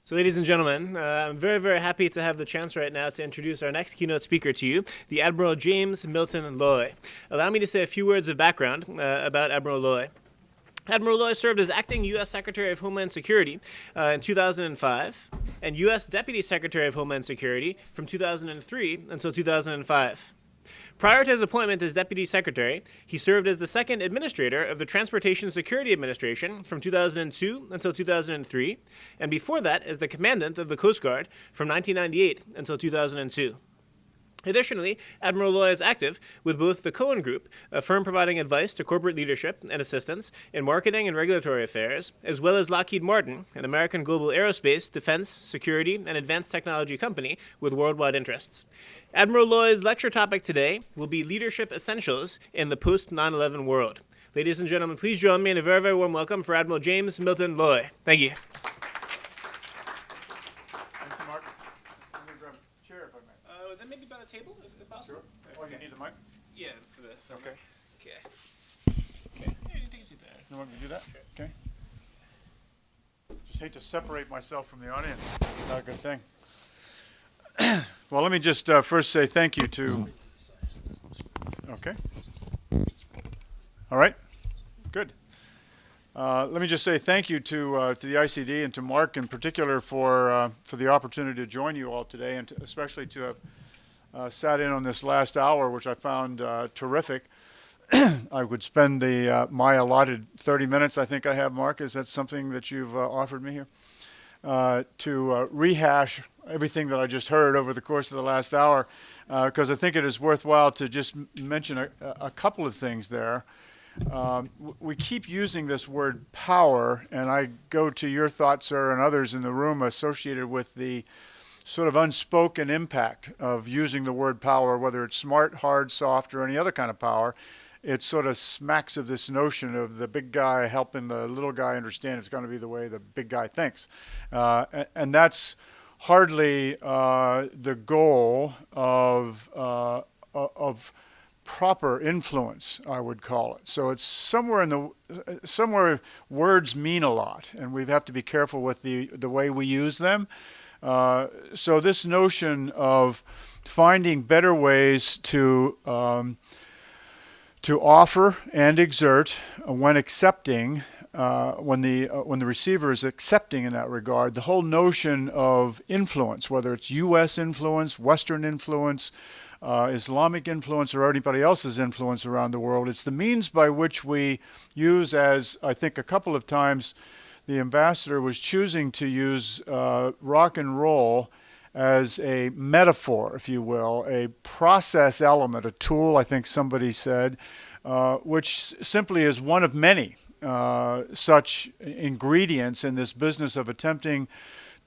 So ladies and gentlemen, I'm very, very happy to have the chance right now to introduce our next keynote speaker to you, the Admiral James Milton Loy. Allow me to say a few words of background about Admiral Loy. Admiral Loy served as acting U.S. Secretary of Homeland Security in 2005 and U.S. Deputy Secretary of Homeland Security from 2003 until 2005. Prior to his appointment as Deputy Secretary, he served as the second administrator of the Transportation Security Administration from 2002 until 2003, and before that as the Commandant of the Coast Guard from 1998 until 2002. Additionally, Admiral Loy is active with both the Cohen Group, a firm providing advice to corporate leadership and assistance in marketing and regulatory affairs, as well as Lockheed Martin, an American global aerospace, defense, security, and advanced technology company with worldwide interests. Admiral Loy's lecture topic today will be Leadership Essentials in the Post-9/11 World. Ladies and gentlemen, please join me in a very, very warm welcome for Admiral James Milton Loy. Thank you. Then maybe by the table, if possible. Sure. Oh, you need the mic? Yeah, for the Okay. Okay. Okay. Yeah, you take a seat there. You want me to do that? Sure. Okay. Just hate to separate myself from the audience. It's not a good thing. Well, let me just first say thank you to... Okay. All right. Good. Let me just say thank you to the ICD and to Mark in particular for the opportunity to join you all today, and especially to have sat in on this last hour, which I found terrific. I would spend my allotted 30 minutes, I think I have, Mark. Is that something that you've offered me here? To rehash everything that I just heard over the course of the last hour, because I think it is worthwhile to just mention a couple of things there. We keep using this word power, and I go to your thoughts, sir, and others in the room associated with the sort of unspoken impact of using the word power, whether it's smart, hard, soft, or any other kind of power. It sort of smacks of this notion of the big guy helping the little guy understand it's going to be the way the big guy thinks. And that's hardly the goal of proper influence, I would call it. So it's somewhere words mean a lot, and we have to be careful with the way we use them. So this notion of finding better ways to offer and exert when accepting, when the receiver is accepting in that regard, the whole notion of influence, whether it's U.S. influence, Western influence, Islamic influence, or anybody else's influence around the world. It's the means by which we use, as I think a couple of times the ambassador was choosing to use rock and roll as a metaphor, if you will, a process element, a tool, I think somebody said, which simply is one of many such ingredients in this business of attempting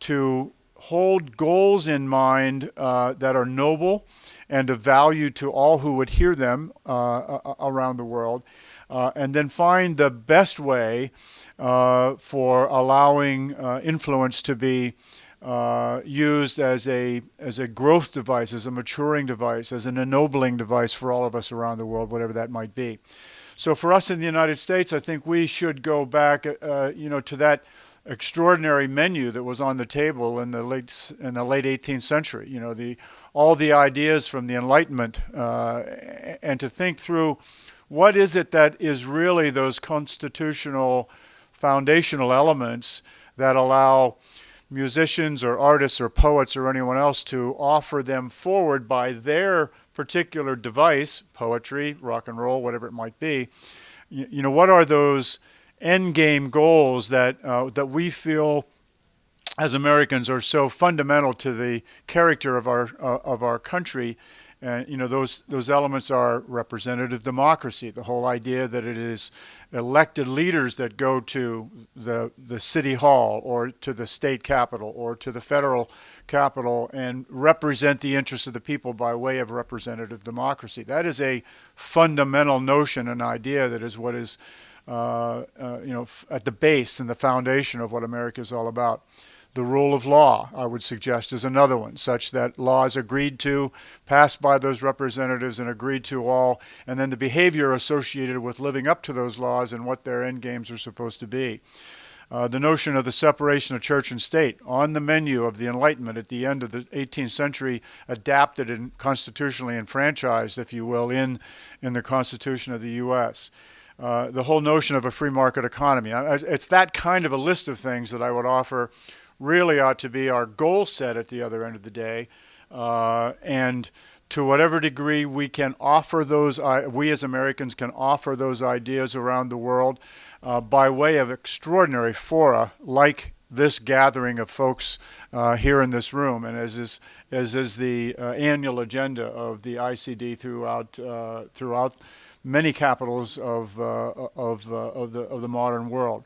to hold goals in mind that are noble and of value to all who would hear them around the world, and then find the best way for allowing influence to be used as a growth device, as a maturing device, as an ennobling device for all of us around the world, whatever that might be. So for us in the United States, I think we should go back, to that extraordinary menu that was on the table in the late 18th century. All the ideas from the Enlightenment, and to think through what is it that is really those constitutional foundational elements that allow musicians or artists or poets or anyone else to offer them forward by their particular device, poetry, rock and roll, whatever it might be. What are those end game goals that we feel as Americans are so fundamental to the character of our country? Those elements are representative democracy, the whole idea that it is elected leaders that go to the city hall or to the state capitol or to the federal capitol and represent the interests of the people by way of representative democracy. That is a fundamental notion, an idea that is what is at the base and the foundation of what America is all about. The rule of law, I would suggest, is another one, such that laws agreed to, passed by those representatives and agreed to all, and then the behavior associated with living up to those laws and what their end games are supposed to be. The notion of the separation of church and state on the menu of the Enlightenment at the end of the 18th century, adapted and constitutionally enfranchised, if you will, in the Constitution of the U.S. The whole notion of a free market economy. It's that kind of a list of things that I would offer really ought to be our goal set at the other end of the day. And to whatever degree we can offer those, we as Americans can offer those ideas around the world by way of extraordinary fora like this gathering of folks here in this room, and as is the annual agenda of the ICD throughout many capitals of the modern world.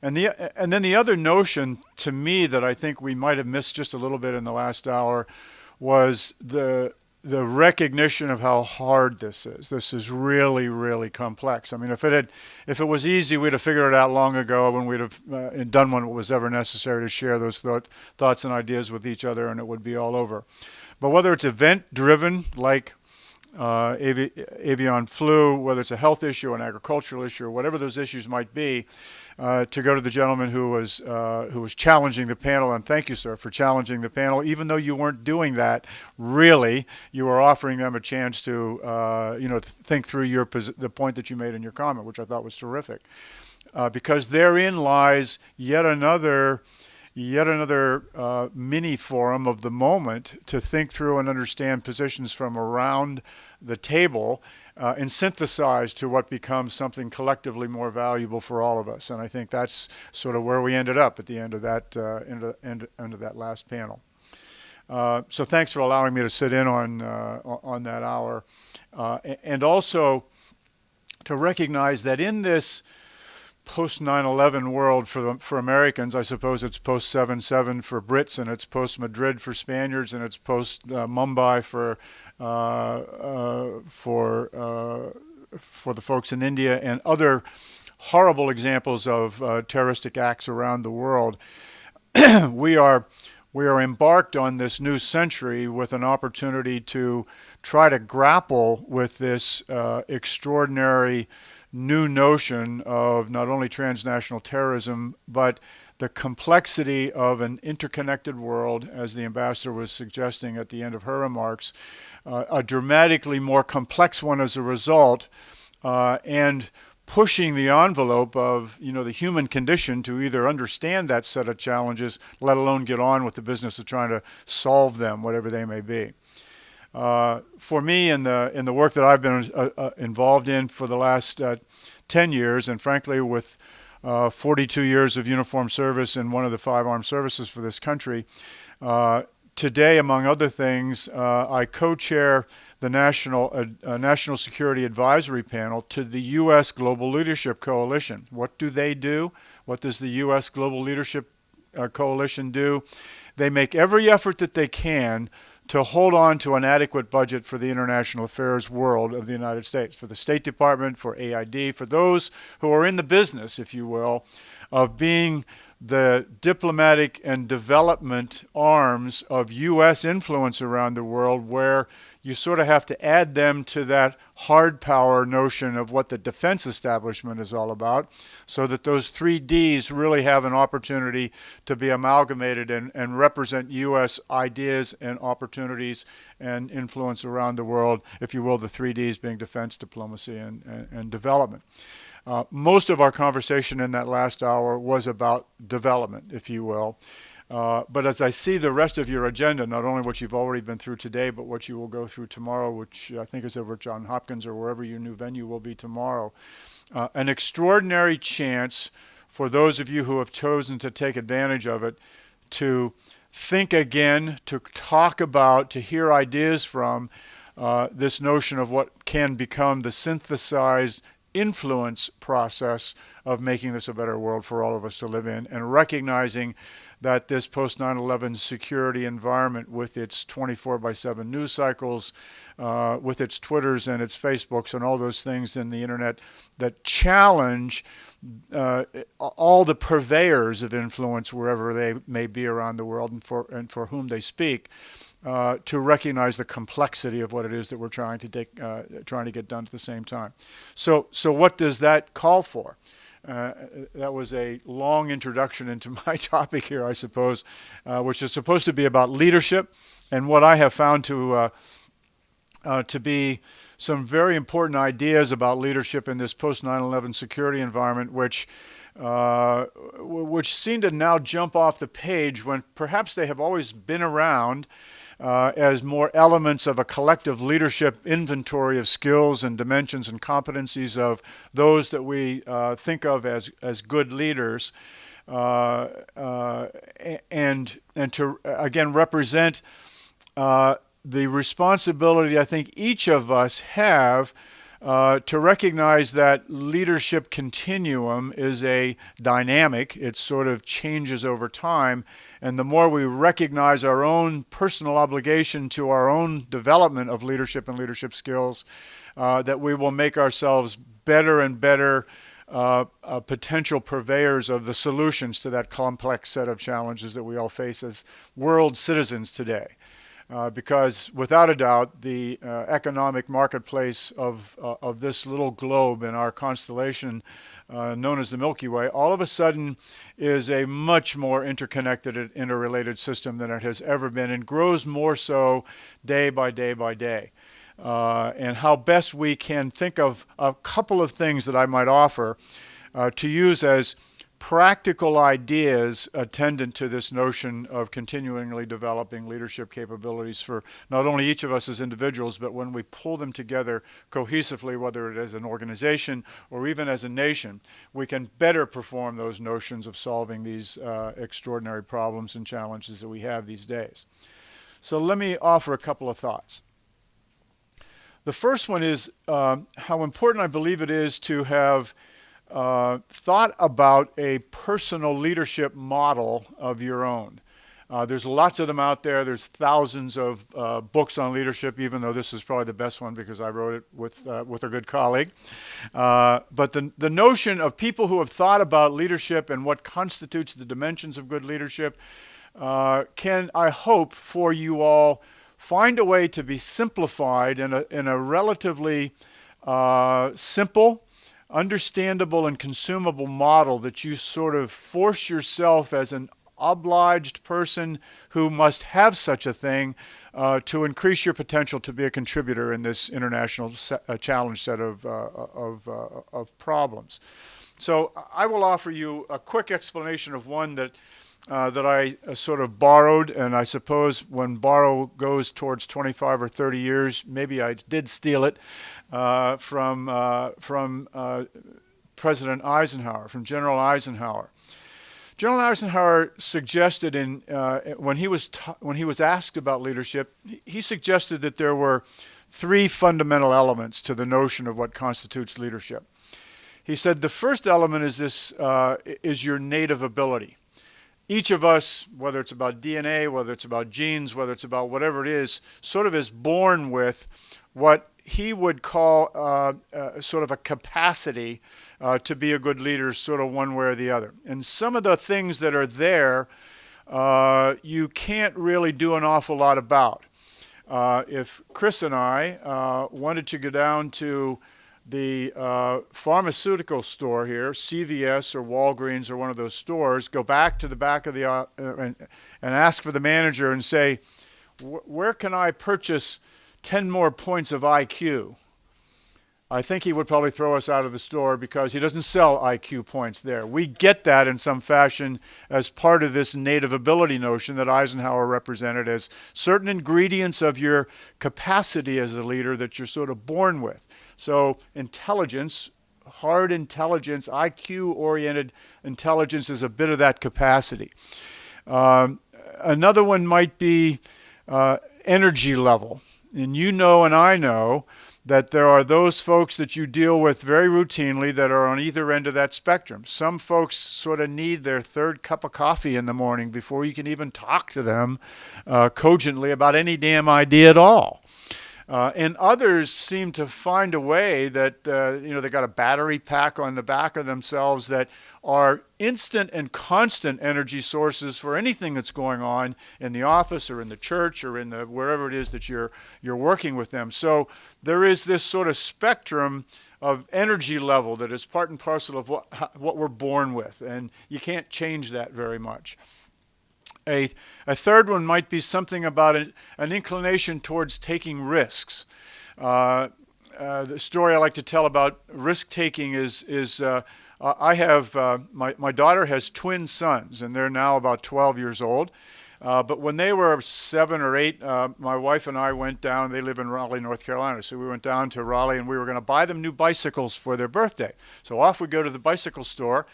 And then the other notion to me that I think we might have missed just a little bit in the last hour was the recognition of how hard this is. This is really, really complex. I mean, if it was easy, we'd have figured it out long ago, when we'd have done what was ever necessary to share those thoughts and ideas with each other, and it would be all over. But whether it's event-driven, like avian flu, whether it's a health issue, an agricultural issue, or whatever those issues might be, to go to the gentleman who was challenging the panel, and thank you, sir, for challenging the panel. Even though you weren't doing that, really, you were offering them a chance to think through the point that you made in your comment, which I thought was terrific, because therein lies yet another mini forum of the moment to think through and understand positions from around the table and synthesize to what becomes something collectively more valuable for all of us. And I think that's sort of where we ended up at the end of that end of that last panel. So thanks for allowing me to sit in on that hour, and also to recognize that in this post 9/11 world for Americans, I suppose it's post 7/7 for Brits, and it's post Madrid for Spaniards, and it's post Mumbai for the folks in India, and other horrible examples of terroristic acts around the world. We are embarked on this new century with an opportunity to try to grapple with this extraordinary new notion of not only transnational terrorism, but the complexity of an interconnected world, as the ambassador was suggesting at the end of her remarks, a dramatically more complex one as a result, and pushing the envelope of the human condition to either understand that set of challenges, let alone get on with the business of trying to solve them, whatever they may be. For me, in the work that I've been involved in for the last 10 years, and frankly with 42 years of uniformed service in one of the 5 armed services for this country, today, among other things, I co-chair the National Security Advisory Panel to the U.S. Global Leadership Coalition. What do they do? What does the U.S. Global Leadership Coalition do? They make every effort that they can to hold on to an adequate budget for the international affairs world of the United States, for the State Department, for AID, for those who are in the business, if you will, of being the diplomatic and development arms of U.S. influence around the world, where you sort of have to add them to that hard power notion of what the defense establishment is all about, so that those 3 Ds really have an opportunity to be amalgamated and represent U.S. ideas and opportunities and influence around the world, if you will, the 3 Ds being defense, diplomacy, and development. Most of our conversation in that last hour was about development, if you will. But as I see the rest of your agenda, not only what you've already been through today, but what you will go through tomorrow, which I think is over at Johns Hopkins or wherever your new venue will be tomorrow, an extraordinary chance for those of you who have chosen to take advantage of it to think again, to talk about, to hear ideas from this notion of what can become the synthesized influence process of making this a better world for all of us to live in, and recognizing that this post 9/11 security environment, with its 24/7 news cycles, with its Twitters and its Facebooks and all those things in the internet that challenge all the purveyors of influence wherever they may be around the world, and for whom they speak, to recognize the complexity of what it is that we're trying to get done at the same time. So what does that call for? That was a long introduction into my topic here, I suppose, which is supposed to be about leadership and what I have found to be some very important ideas about leadership in this post 9/11 security environment, which seem to now jump off the page when perhaps they have always been around as more elements of a collective leadership inventory of skills and dimensions and competencies of those that we think of as good leaders, and to again represent the responsibility I think each of us have to recognize that leadership continuum is a dynamic. It sort of changes over time. And the more we recognize our own personal obligation to our own development of leadership and leadership skills, that we will make ourselves better and better potential purveyors of the solutions to that complex set of challenges that we all face as world citizens today. Because without a doubt, the economic marketplace of this little globe in our constellation known as the Milky Way, all of a sudden is a much more interconnected and interrelated system than it has ever been, and grows more so day by day by day. And how best we can think of a couple of things that I might offer to use as practical ideas attendant to this notion of continually developing leadership capabilities for not only each of us as individuals, but when we pull them together cohesively, whether it is an organization or even as a nation, we can better perform those notions of solving these extraordinary problems and challenges that we have these days. So let me offer a couple of thoughts. The first one is how important I believe it is to have thought about a personal leadership model of your own. There's lots of them out there. There's thousands of books on leadership, even though this is probably the best one because I wrote it with a good colleague. But the notion of people who have thought about leadership and what constitutes the dimensions of good leadership can, I hope, for you all, find a way to be simplified in a relatively simple, understandable and consumable model that you sort of force yourself as an obliged person who must have such a thing to increase your potential to be a contributor in this international challenge set of problems. So I will offer you a quick explanation of one that I sort of borrowed, and I suppose when borrow goes towards 25 or 30 years, maybe I did steal it from President Eisenhower, from General Eisenhower. General Eisenhower suggested when he was asked about leadership, he suggested that there were three fundamental elements to the notion of what constitutes leadership. He said the first element is your native ability. Each of us, whether it's about DNA, whether it's about genes, whether it's about whatever it is, sort of is born with what he would call sort of a capacity to be a good leader, sort of one way or the other. And some of the things that are there, you can't really do an awful lot about. If Chris and I wanted to go down to the pharmaceutical store here, CVS or Walgreens or one of those stores, go back to the back of the and ask for the manager and say, where can I purchase 10 more points of IQ? I think he would probably throw us out of the store because he doesn't sell IQ points there. We get that in some fashion as part of this native ability notion that Eisenhower represented as certain ingredients of your capacity as a leader that you're sort of born with. So intelligence, hard intelligence, IQ-oriented intelligence is a bit of that capacity. Another one might be energy level. And you know and I know that there are those folks that you deal with very routinely that are on either end of that spectrum. Some folks sort of need their third cup of coffee in the morning before you can even talk to them cogently about any damn idea at all. And others seem to find a way that, they got a battery pack on the back of themselves that are instant and constant energy sources for anything that's going on in the office or in the church or in the wherever it is that you're working with them. So there is this sort of spectrum of energy level that is part and parcel of what we're born with, and you can't change that very much. A third one might be something about an inclination towards taking risks. The story I like to tell about risk-taking is I have, my daughter has twin sons, and they're now about 12 years old. But when they were 7 or 8, my wife and I went down. They live in Raleigh, North Carolina. So we went down to Raleigh, and we were going to buy them new bicycles for their birthday. So off we go to the bicycle store.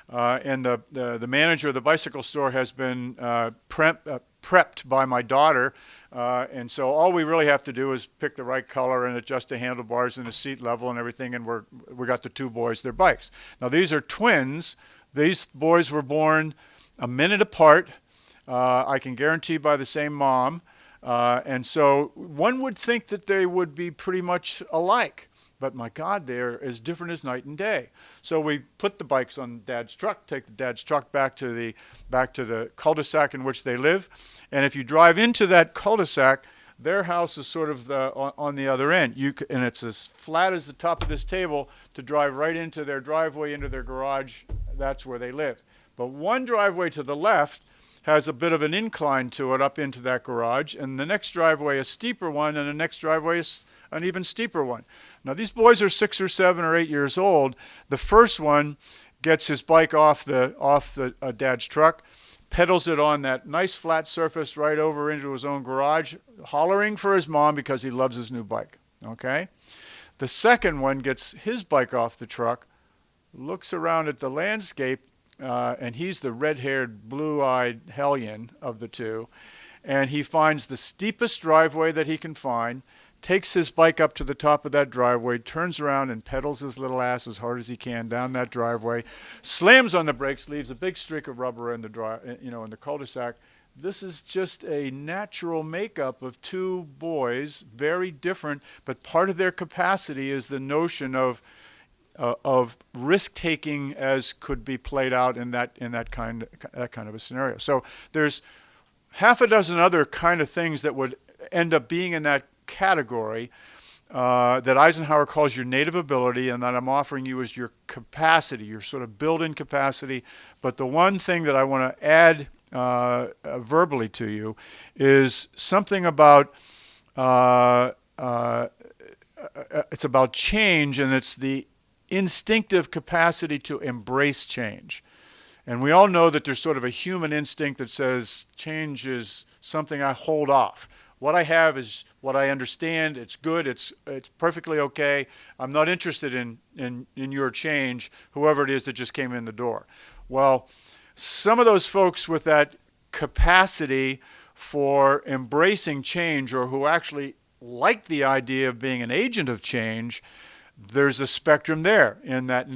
And the manager of the bicycle store has been prepped by my daughter, and so all we really have to do is pick the right color and adjust the handlebars and the seat level and everything, and we got the two boys their bikes. Now these are twins. These boys were born a minute apart. I can guarantee by the same mom, and so one would think that they would be pretty much alike. But my God, they're as different as night and day. So we put the bikes on Dad's truck, take the Dad's truck back to the cul-de-sac in which they live. And if you drive into that cul-de-sac, their house is sort of on the other end. And it's as flat as the top of this table to drive right into their driveway, into their garage. That's where they live. But one driveway to the left has a bit of an incline to it up into that garage, and the next driveway a steeper one, and the next driveway is an even steeper one. Now these boys are 6 or 7 or 8 years old. The first one gets his bike off the Dad's truck, pedals it on that nice flat surface right over into his own garage, hollering for his mom because he loves his new bike. Okay? The second one gets his bike off the truck, looks around at the landscape, and he's the red-haired, blue-eyed hellion of the two, and he finds the steepest driveway that he can find, takes his bike up to the top of that driveway, turns around and pedals his little ass as hard as he can down that driveway, slams on the brakes, leaves a big streak of rubber in the cul-de-sac. This is just a natural makeup of two boys, very different, but part of their capacity is the notion of risk-taking as could be played out in that kind of a scenario. So there's half a dozen other kind of things that would end up being in that category that Eisenhower calls your native ability, and that I'm offering you as your capacity, your sort of built-in capacity. But the one thing that I want to add verbally to you is something about it's about change, and it's the instinctive capacity to embrace change. And we all know that there's sort of a human instinct that says change is something I hold off. What I have is what I understand. It's good. It's perfectly okay. I'm not interested in your change, whoever it is that just came in the door. Well, some of those folks with that capacity for embracing change, or who actually like the idea of being an agent of change, there's a spectrum there in that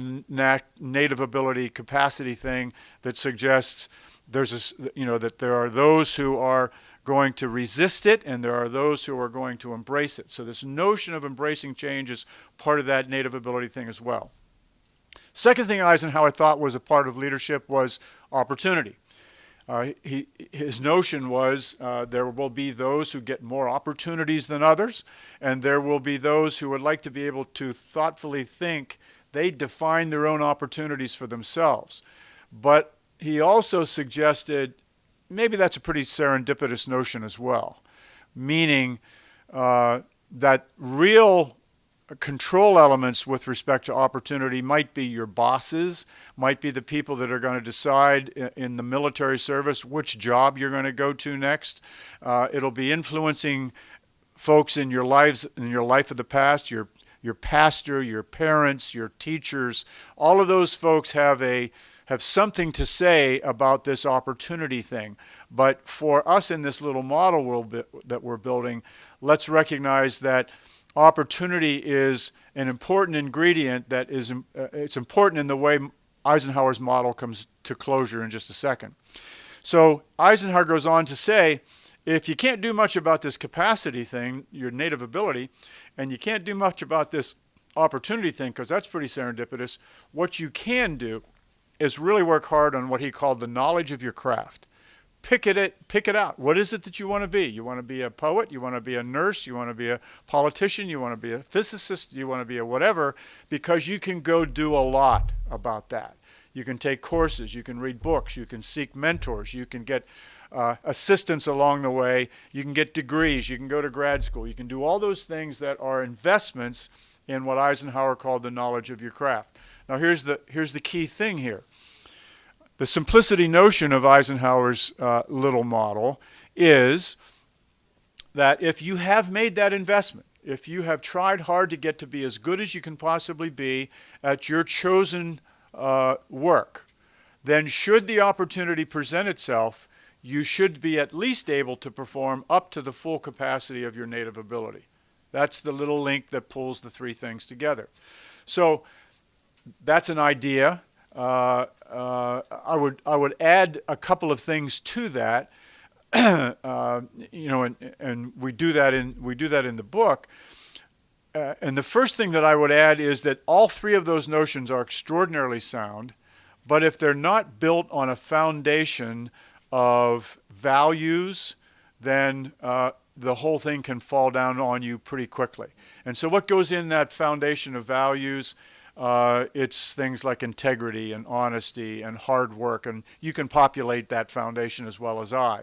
native ability capacity thing that suggests that there are those who are going to resist it, and there are those who are going to embrace it. So this notion of embracing change is part of that native ability thing as well. Second thing Eisenhower thought was a part of leadership was opportunity. His notion was there will be those who get more opportunities than others, and there will be those who would like to be able to thoughtfully think they define their own opportunities for themselves. But he also suggested maybe that's a pretty serendipitous notion as well, meaning that real control elements with respect to opportunity might be your bosses, might be the people that are going to decide in the military service which job you're going to go to next. It'll be influencing folks in your lives, in your life of the past, your pastor, your parents, your teachers. All of those folks have something to say about this opportunity thing. But for us in this little model world that we're building, let's recognize that opportunity is an important ingredient that is it's important in the way Eisenhower's model comes to closure in just a second. So Eisenhower goes on to say, if you can't do much about this capacity thing, your native ability, and you can't do much about this opportunity thing, because that's pretty serendipitous, what you can do is really work hard on what he called the knowledge of your craft. Pick it out. What is it that you want to be? You want to be a poet? You want to be a nurse? You want to be a politician? You want to be a physicist? You want to be a whatever? Because you can go do a lot about that. You can take courses. You can read books. You can seek mentors. You can get assistance along the way. You can get degrees. You can go to grad school. You can do all those things that are investments in what Eisenhower called the knowledge of your craft. Now here's the key thing here. The simplicity notion of Eisenhower's little model is that if you have made that investment, if you have tried hard to get to be as good as you can possibly be at your chosen work, then should the opportunity present itself, you should be at least able to perform up to the full capacity of your native ability. That's the little link that pulls the three things together. So that's an idea. I would add a couple of things to that, and we do that in the book. And the first thing that I would add is that all three of those notions are extraordinarily sound, but if they're not built on a foundation of values, then the whole thing can fall down on you pretty quickly. And so what goes in that foundation of values? It's things like integrity and honesty and hard work, and you can populate that foundation as well as I.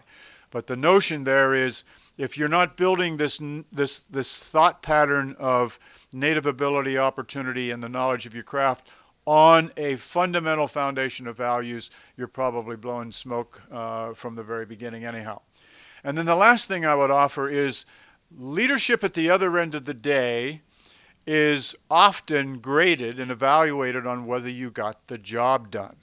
But the notion there is, if you're not building this thought pattern of native ability, opportunity, and the knowledge of your craft on a fundamental foundation of values, you're probably blowing smoke from the very beginning anyhow. And then the last thing I would offer is leadership at the other end of the day is often graded and evaluated on whether you got the job done.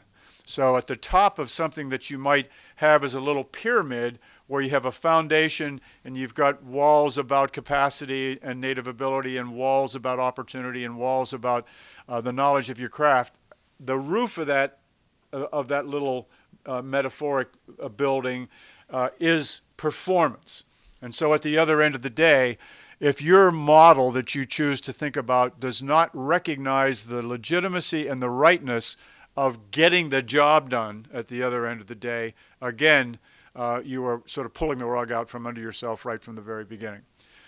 So at the top of something that you might have as a little pyramid where you have a foundation and you've got walls about capacity and native ability and walls about opportunity and walls about the knowledge of your craft, the roof of that little metaphoric building is performance. And so at the other end of the day, if your model that you choose to think about does not recognize the legitimacy and the rightness of getting the job done at the other end of the day, again, you are sort of pulling the rug out from under yourself right from the very beginning.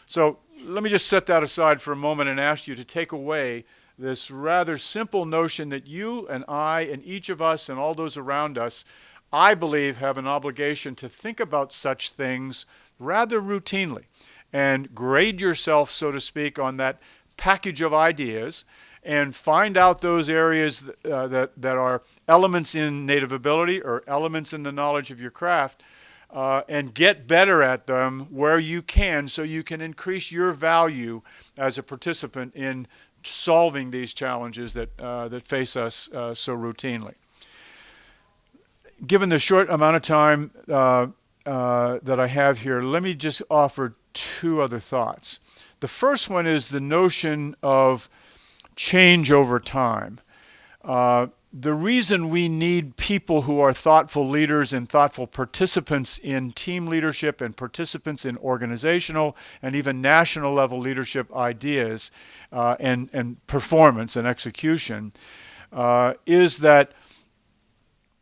So let me just set that aside for a moment and ask you to take away this rather simple notion that you and I and each of us and all those around us, I believe, have an obligation to think about such things rather routinely and grade yourself, so to speak, on that package of ideas and find out those areas that are elements in native ability or elements in the knowledge of your craft and get better at them where you can so you can increase your value as a participant in solving these challenges that face us so routinely. Given the short amount of time that I have here, let me just offer two other thoughts. The first one is the notion of change over time. The reason we need people who are thoughtful leaders and thoughtful participants in team leadership and participants in organizational and even national level leadership ideas and performance and execution is that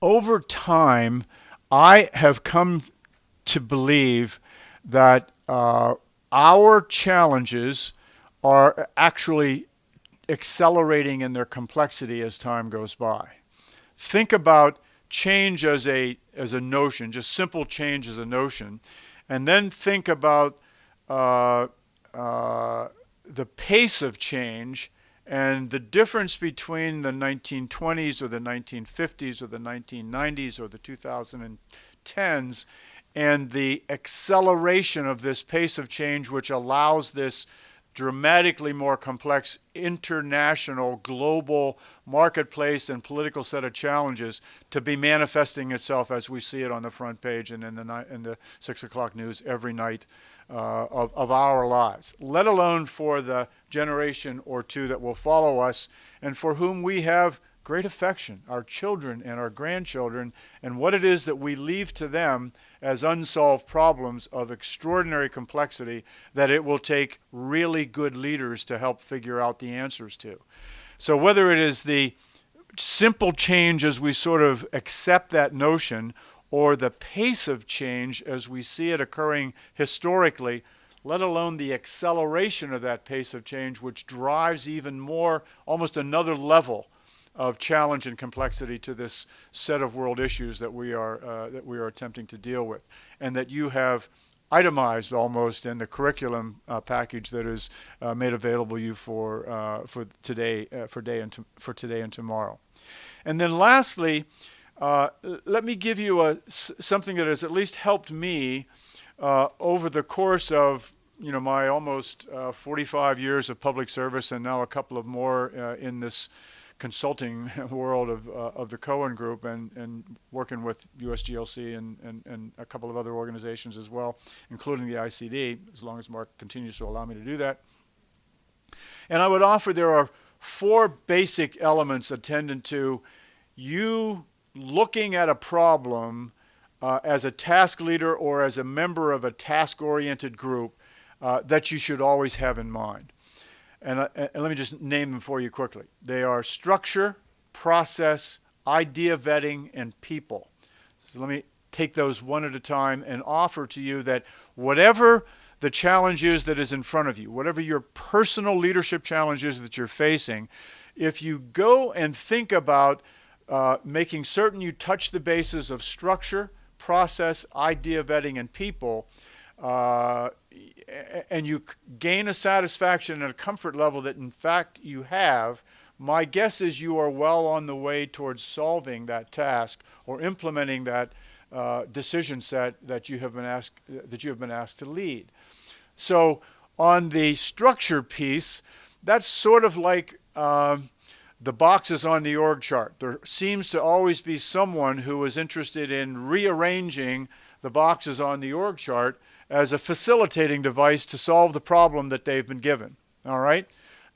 over time I have come to believe that our challenges are actually accelerating in their complexity as time goes by. Think about change as a notion, just simple change as a notion, and then think about the pace of change and the difference between the 1920s or the 1950s or the 1990s or the 2010s and the acceleration of this pace of change, which allows this dramatically more complex international, global marketplace and political set of challenges to be manifesting itself as we see it on the front page and in the 6 o'clock news every night of our lives, let alone for the generation or two that will follow us and for whom we have great affection, our children and our grandchildren, and what it is that we leave to them as unsolved problems of extraordinary complexity that it will take really good leaders to help figure out the answers to. So whether it is the simple change as we sort of accept that notion, or the pace of change as we see it occurring historically, let alone the acceleration of that pace of change, which drives even more, almost another level of challenge and complexity to this set of world issues that we are attempting to deal with, and that you have itemized almost in the curriculum package that is made available you for today and tomorrow. And then lastly, let me give you something that has at least helped me over the course of my almost 45 years of public service, and now a couple of more in this consulting world of the Cohen Group, and working with USGLC and a couple of other organizations as well, including the ICD, as long as Mark continues to allow me to do that. And I would offer there are 4 basic elements attendant to you looking at a problem as a task leader or as a member of a task-oriented group that you should always have in mind. And let me just name them for you quickly. They are structure, process, idea vetting, and people. So let me take those one at a time and offer to you that whatever the challenge is that is in front of you, whatever your personal leadership challenge is that you're facing, if you go and think about making certain you touch the bases of structure, process, idea vetting, and people, and you gain a satisfaction and a comfort level that in fact you have, my guess is you are well on the way towards solving that task or implementing that decision set that you have been asked to lead. So on the structure piece, that's sort of like the boxes on the org chart. There seems to always be someone who is interested in rearranging the boxes on the org chart as a facilitating device to solve the problem that they've been given. All right?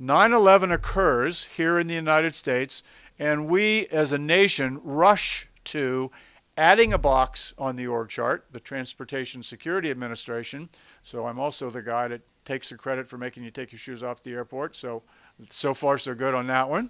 9/11 occurs here in the United States, and we as a nation rush to adding a box on the org chart, the Transportation Security Administration. So I'm also the guy that takes the credit for making you take your shoes off at the airport. So far so good on that one.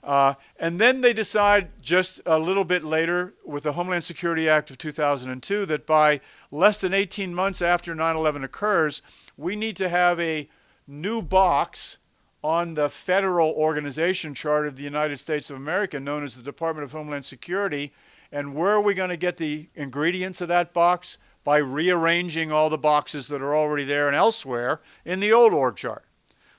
And then they decide just a little bit later with the Homeland Security Act of 2002 that by less than 18 months after 9/11 occurs, we need to have a new box on the federal organization chart of the United States of America known as the Department of Homeland Security. And where are we going to get the ingredients of that box? By rearranging all the boxes that are already there and elsewhere in the old org chart.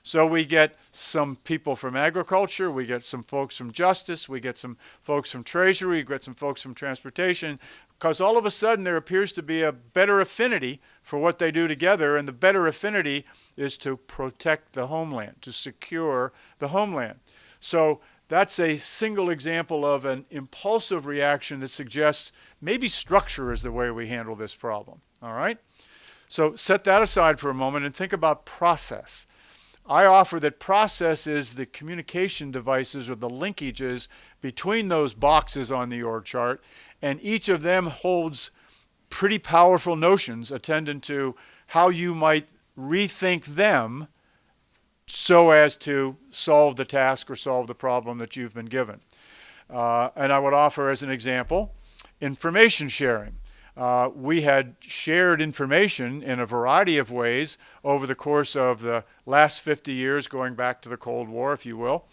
So we get some people from agriculture, we get some folks from justice, we get some folks from treasury, we get some folks from transportation, because all of a sudden there appears to be a better affinity for what they do together, and the better affinity is to protect the homeland, to secure the homeland. So that's a single example of an impulsive reaction that suggests maybe structure is the way we handle this problem. All right? So set that aside for a moment and think about process. I offer that process is the communication devices or the linkages between those boxes on the org chart, and each of them holds pretty powerful notions attendant to how you might rethink them so as to solve the task or solve the problem that you've been given. And I would offer as an example, information sharing. We had shared information in a variety of ways over the course of the last 50 years, going back to the Cold War, if you will.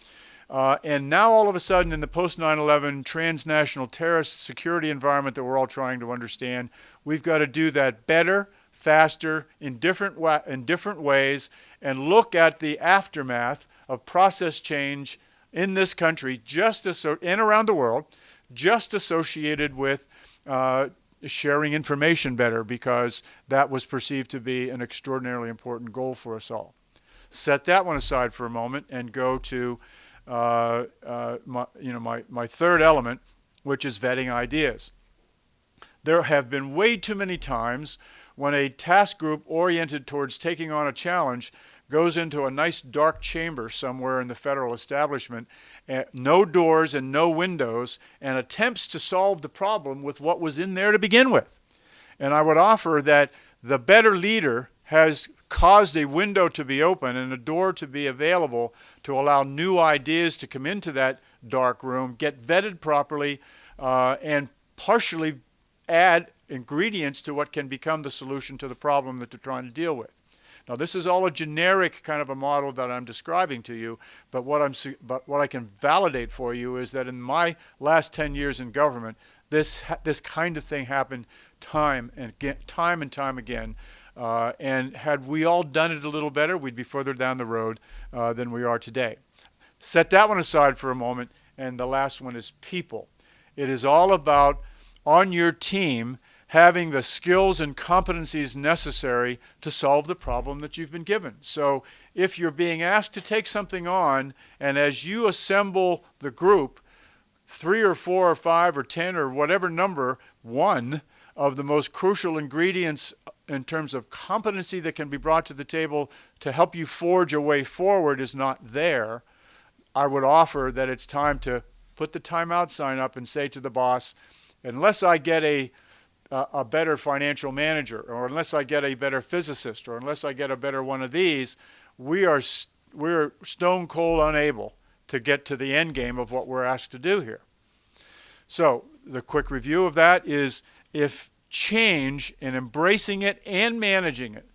And now all of a sudden in the post-9/11 transnational terrorist security environment that we're all trying to understand, we've got to do that better, faster, in different ways, and look at the aftermath of process change in this country and around the world, just associated with sharing information better, because that was perceived to be an extraordinarily important goal for us all. Set that one aside for a moment and go to my third element, which is vetting ideas. There have been way too many times when a task group oriented towards taking on a challenge goes into a nice dark chamber somewhere in the federal establishment, no doors and no windows, and attempts to solve the problem with what was in there to begin with. And I would offer that the better leader has caused a window to be open and a door to be available to allow new ideas to come into that dark room, get vetted properly, and partially add ingredients to what can become the solution to the problem that they're trying to deal with. Now, this is all a generic kind of a model that I'm describing to you, but what I can validate for you is that in my last 10 years in government, this kind of thing happened time and time again. And had we all done it a little better, we'd be further down the road than we are today. Set that one aside for a moment, and the last one is people. It is all about, on your team, having the skills and competencies necessary to solve the problem that you've been given. So if you're being asked to take something on, and as you assemble the group, 3 or 4 or 5 or 10 or whatever number, one of the most crucial ingredients in terms of competency that can be brought to the table to help you forge a way forward is not there, I would offer that it's time to put the timeout sign up and say to the boss, unless I get a better financial manager, or unless I get a better physicist, or unless I get a better one of these, we're stone cold unable to get to the end game of what we're asked to do here. So the quick review of that is, if change and embracing it and managing it,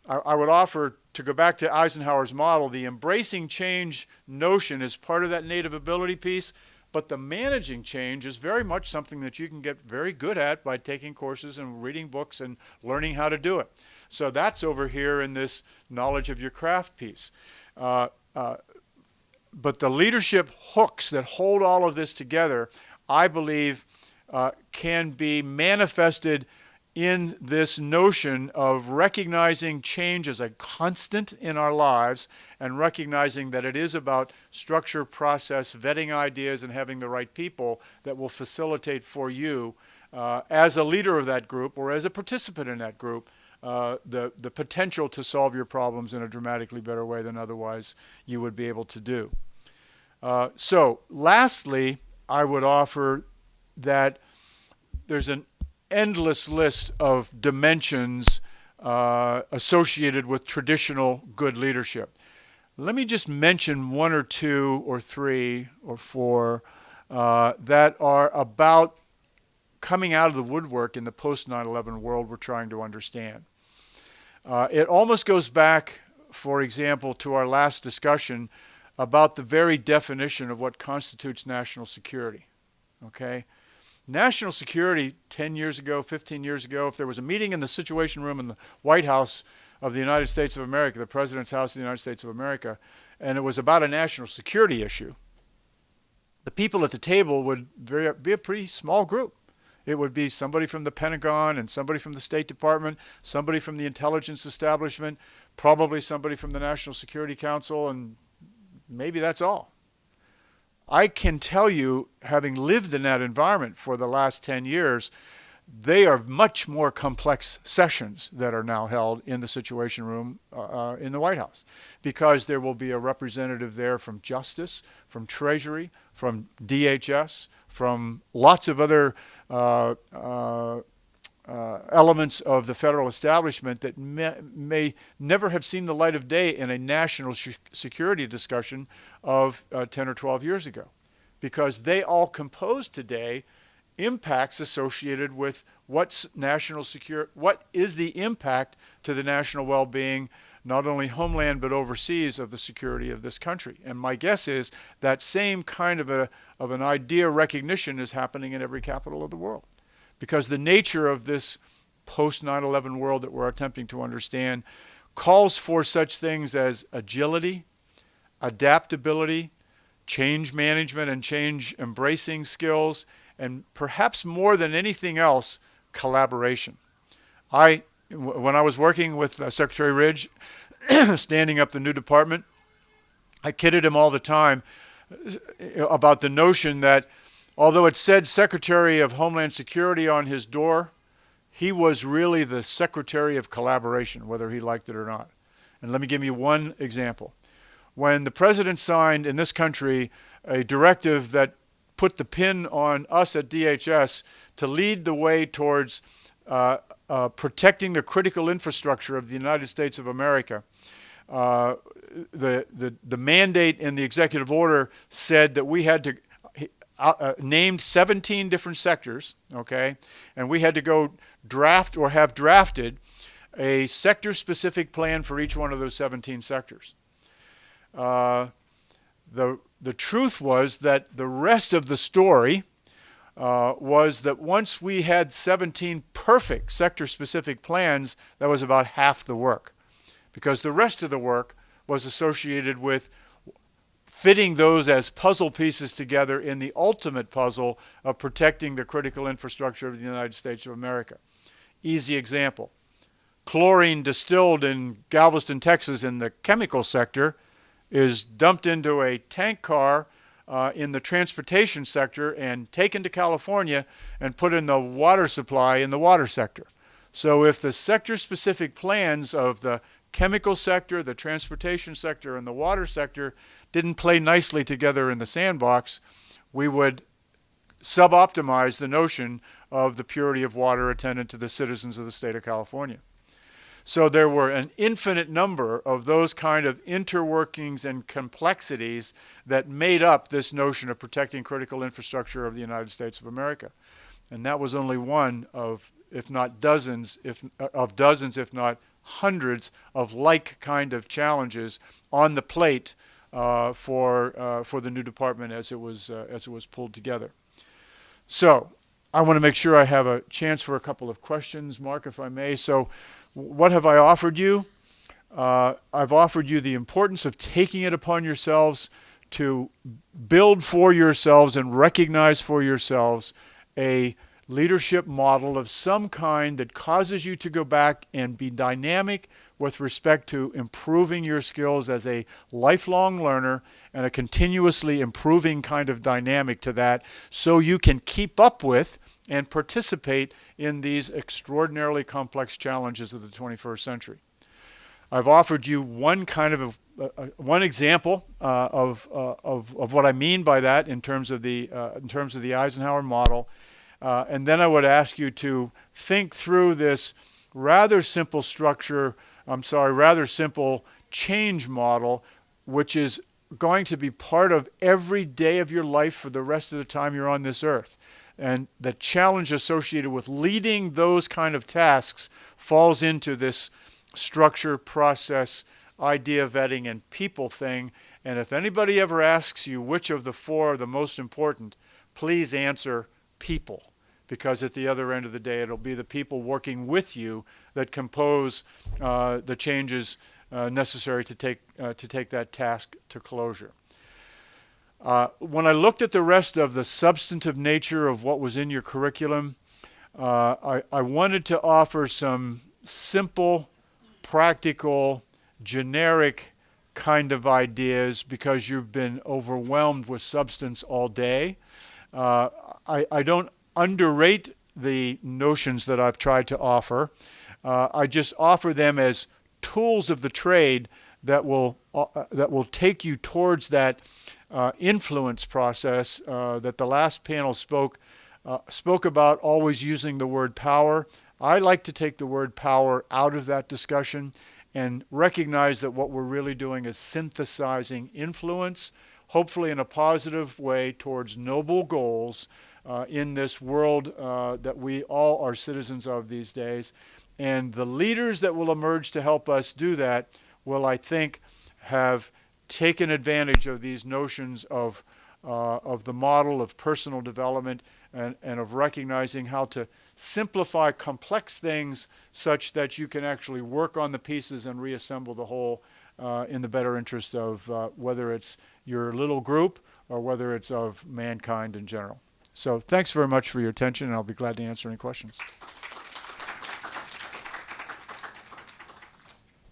I would offer to go back to Eisenhower's model. The embracing change notion is part of that native ability piece, but the managing change is very much something that you can get very good at by taking courses and reading books and learning how to do it. So that's over here in this knowledge of your craft piece. But the leadership hooks that hold all of this together, I believe, can be manifested in this notion of recognizing change as a constant in our lives and recognizing that it is about structure, process, vetting ideas, and having the right people that will facilitate for you as a leader of that group or as a participant in that group the potential to solve your problems in a dramatically better way than otherwise you would be able to do. So lastly, I would offer that there's an endless list of dimensions associated with traditional good leadership. Let me just mention 1 or 2 or 3 or 4 that are about coming out of the woodwork in the post-9/11 world we're trying to understand. It almost goes back, for example, to our last discussion about the very definition of what constitutes national security. Okay? National security 10 years ago, 15 years ago, if there was a meeting in the Situation Room in the White House of the United States of America, the President's House of the United States of America, and it was about a national security issue, the people at the table would be a pretty small group. It would be somebody from the Pentagon and somebody from the State Department, somebody from the intelligence establishment, probably somebody from the National Security Council, and maybe that's all. I can tell you, having lived in that environment for the last 10 years, they are much more complex sessions that are now held in the Situation Room in the White House, because there will be a representative there from Justice, from Treasury, from DHS, from lots of other elements of the federal establishment that may never have seen the light of day in a national security discussion of 10 or 12 years ago, because they all compose today impacts associated with what is the impact to the national well-being, not only homeland but overseas, of the security of this country. And my guess is that same kind of an idea recognition is happening in every capital of the world, because the nature of this post-9/11 world that we're attempting to understand calls for such things as agility, adaptability, change management and change embracing skills, and perhaps more than anything else, collaboration. When I was working with Secretary Ridge, standing up the new department, I kidded him all the time about the notion that although it said Secretary of Homeland Security on his door, he was really the Secretary of Collaboration, whether he liked it or not. And let me give you one example. When the president signed in this country a directive that put the pin on us at DHS to lead the way towards protecting the critical infrastructure of the United States of America, the mandate in the executive order said that we had to named 17 different sectors, okay, and we had to go draft or have drafted a sector-specific plan for each one of those 17 sectors. The truth was that the rest of the story was that once we had 17 perfect sector-specific plans, that was about half the work, because the rest of the work was associated with fitting those as puzzle pieces together in the ultimate puzzle of protecting the critical infrastructure of the United States of America. Easy example. Chlorine distilled in Galveston, Texas in the chemical sector is dumped into a tank car in the transportation sector and taken to California and put in the water supply in the water sector. So if the sector-specific plans of the chemical sector, the transportation sector, and the water sector didn't play nicely together in the sandbox, we would suboptimize the notion of the purity of water attendant to the citizens of the state of California. So there were an infinite number of those kind of interworkings and complexities that made up this notion of protecting critical infrastructure of the United States of America. And that was only one of, if not dozens, if not hundreds of like kind of challenges on the plate for the new department as it was pulled together. So I want to make sure I have a chance for a couple of questions, Mark, if I may. So what have I offered you? I've offered you the importance of taking it upon yourselves to build for yourselves and recognize for yourselves a leadership model of some kind that causes you to go back and be dynamic with respect to improving your skills as a lifelong learner and a continuously improving kind of dynamic to that, so you can keep up with and participate in these extraordinarily complex challenges of the 21st century. I've offered you one kind of one example of what I mean by that in terms of the Eisenhower model. And then I would ask you to think through this rather simple change model, which is going to be part of every day of your life for the rest of the time you're on this earth. And the challenge associated with leading those kind of tasks falls into this structure, process, idea vetting, and people thing. And if anybody ever asks you which of the four are the most important, please answer people. Because at the other end of the day, it'll be the people working with you that compose the changes necessary to take that task to closure. When I looked at the rest of the substantive nature of what was in your curriculum, I wanted to offer some simple, practical, generic kind of ideas because you've been overwhelmed with substance all day. I don't underrate the notions that I've tried to offer. I just offer them as tools of the trade that will take you towards that influence process that the last panel spoke about, always using the word power. I like to take the word power out of that discussion and recognize that what we're really doing is synthesizing influence, hopefully in a positive way towards noble goals in this world that we all are citizens of these days. And the leaders that will emerge to help us do that will, I think, have taken advantage of these notions of the model of personal development and of recognizing how to simplify complex things such that you can actually work on the pieces and reassemble the whole in the better interest of whether it's your little group or whether it's of mankind in general. So thanks very much for your attention, and I'll be glad to answer any questions.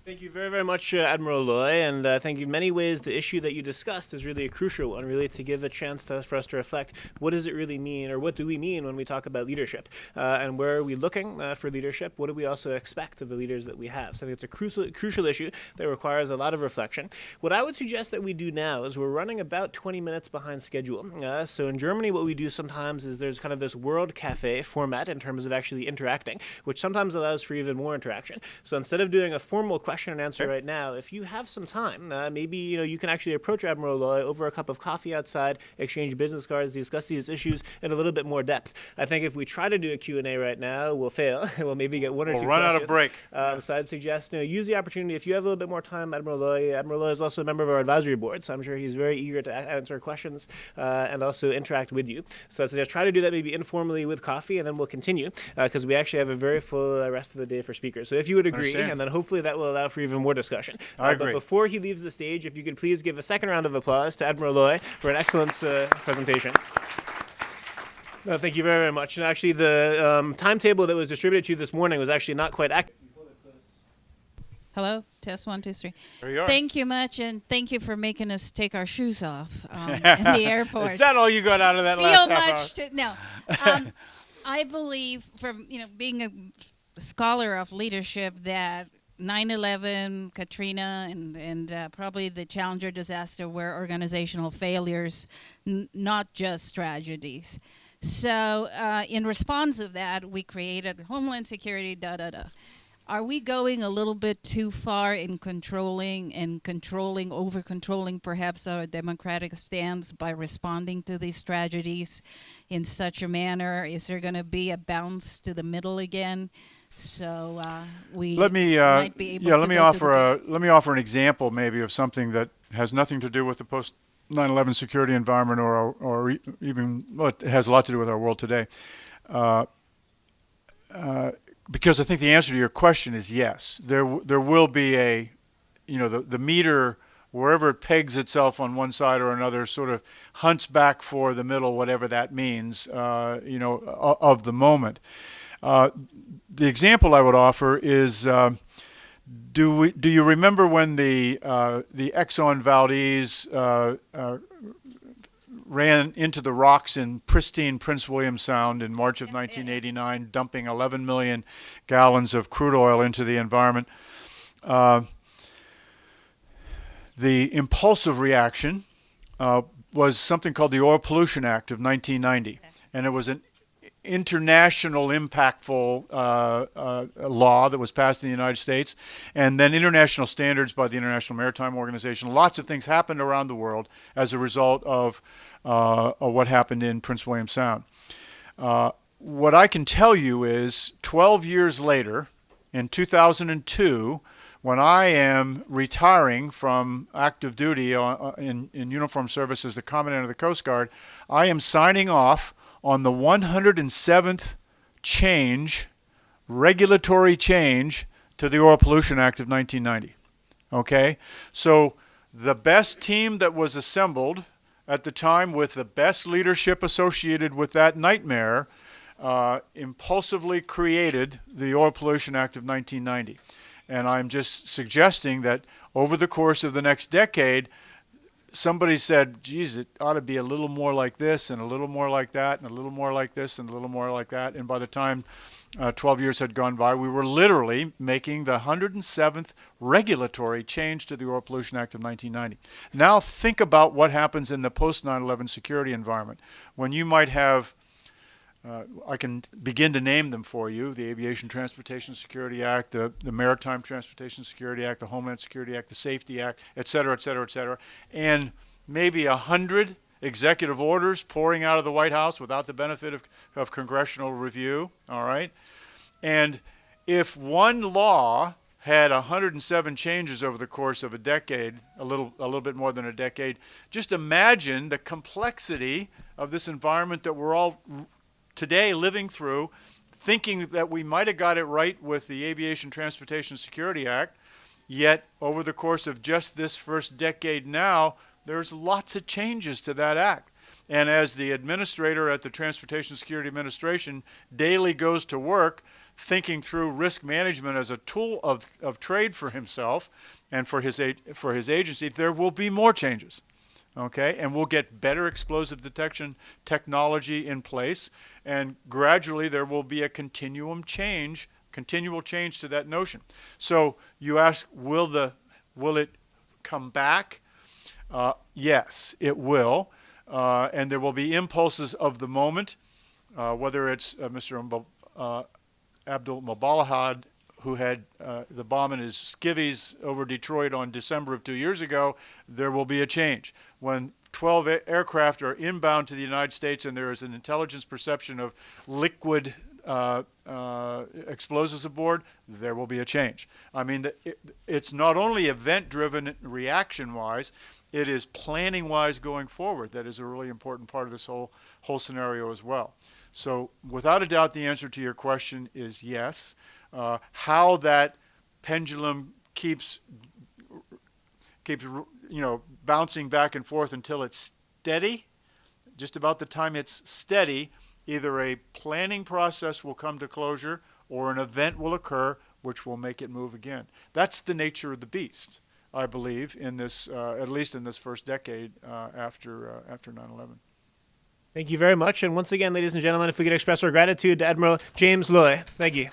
Thank you very, very much, Admiral Loy, and I think in many ways the issue that you discussed is really a crucial one, really to give a chance for us to reflect what does it really mean, or what do we mean when we talk about leadership, and where are we looking for leadership, what do we also expect of the leaders that we have. So I think it's a crucial issue that requires a lot of reflection. What I would suggest that we do now is we're running about 20 minutes behind schedule. So in Germany, what we do sometimes is there's kind of this World Cafe format in terms of actually interacting, which sometimes allows for even more interaction. So instead of doing a formal question and answer right now, if you have some time, maybe you can actually approach Admiral Loy over a cup of coffee outside, exchange business cards, discuss these issues in a little bit more depth. I think if we try to do a Q&A right now, we'll fail. We'll maybe get one or two run questions. out of break. So I'd suggest use the opportunity. If you have a little bit more time, Admiral Loy is also a member of our advisory board, so I'm sure he's very eager to answer questions and also interact with you. So I suggest try to do that maybe informally with coffee, and then we'll continue because we actually have a very full rest of the day for speakers. So if you would agree, and then hopefully that will allow for even more discussion. I agree. But before he leaves the stage, if you could please give a second round of applause to Admiral Loy for an excellent presentation. No, thank you very, very much. And actually, the timetable that was distributed to you this morning was actually not quite accurate. Hello, test 1, 2, 3. There you are. Thank you much, and thank you for making us take our shoes off in the airport. Is that all you got out of that last half hour? No. I believe, from being a scholar of leadership, that 9/11, Katrina, and probably the Challenger disaster were organizational failures, not just tragedies. So in response of that, we created Homeland Security, Are we going a little bit too far in over-controlling perhaps our democratic stance by responding to these tragedies in such a manner? Is there going to be a bounce to the middle again? So we might be able to let me offer an example maybe of something that has nothing to do with the post 9/11 security environment or even, well, it has a lot to do with our world today. Because I think the answer to your question is yes. There will be the meter, wherever it pegs itself on one side or another, sort of hunts back for the middle, whatever that means, of the moment. The example I would offer is, do you remember when the Exxon Valdez ran into the rocks in pristine Prince William Sound in March of 1989, dumping 11 million gallons of crude oil into the environment? The impulsive reaction was something called the Oil Pollution Act of 1990, and it was an international impactful law that was passed in the United States, and then international standards by the International Maritime Organization. Lots of things happened around the world as a result of what happened in Prince William Sound. What I can tell you is 12 years later, in 2002, when I am retiring from active duty in uniform service as the Commandant of the Coast Guard, I am signing off on the 107th regulatory change to the Oil Pollution Act of 1990. Okay? So the best team that was assembled at the time, with the best leadership associated with that nightmare, impulsively created the Oil Pollution Act of 1990. And I'm just suggesting that over the course of the next decade, somebody said, geez, it ought to be a little more like this and a little more like that and a little more like this and a little more like that. And by the time 12 years had gone by, we were literally making the 107th regulatory change to the Oil Pollution Act of 1990. Now think about what happens in the post 9/11 security environment when you might have, I can begin to name them for you: the Aviation Transportation Security Act, the Maritime Transportation Security Act, the Homeland Security Act, the Safety Act, et cetera, et cetera, et cetera, and maybe 100 executive orders pouring out of the White House without the benefit of congressional review, all right? And if one law had 107 changes over the course of a decade, a little bit more than a decade, just imagine the complexity of this environment that we're all today living through, thinking that we might have got it right with the Aviation Transportation Security Act, yet over the course of just this first decade now, there's lots of changes to that act. And as the administrator at the Transportation Security Administration daily goes to work thinking through risk management as a tool of trade for himself and for his agency, there will be more changes. Okay, and we'll get better explosive detection technology in place, and gradually there will be a continual change to that notion. So you ask, will it come back? Yes, it will, and there will be impulses of the moment, whether it's Mr. Abdul Mubalahad, who had the bomb in his skivvies over Detroit on December of 2 years ago. There will be a change. When 12 aircraft are inbound to the United States and there is an intelligence perception of liquid explosives aboard, there will be a change. I mean, it's not only event-driven reaction-wise, it is planning-wise going forward that is a really important part of this whole scenario as well. So without a doubt, the answer to your question is yes. How that pendulum keeps bouncing back and forth until it's steady, just about the time it's steady, either a planning process will come to closure or an event will occur which will make it move again. That's the nature of the beast, I believe, in this at least in this first decade after 9/11. Thank you very much. And once again, ladies and gentlemen, if we could express our gratitude to Admiral James Loy. Thank you.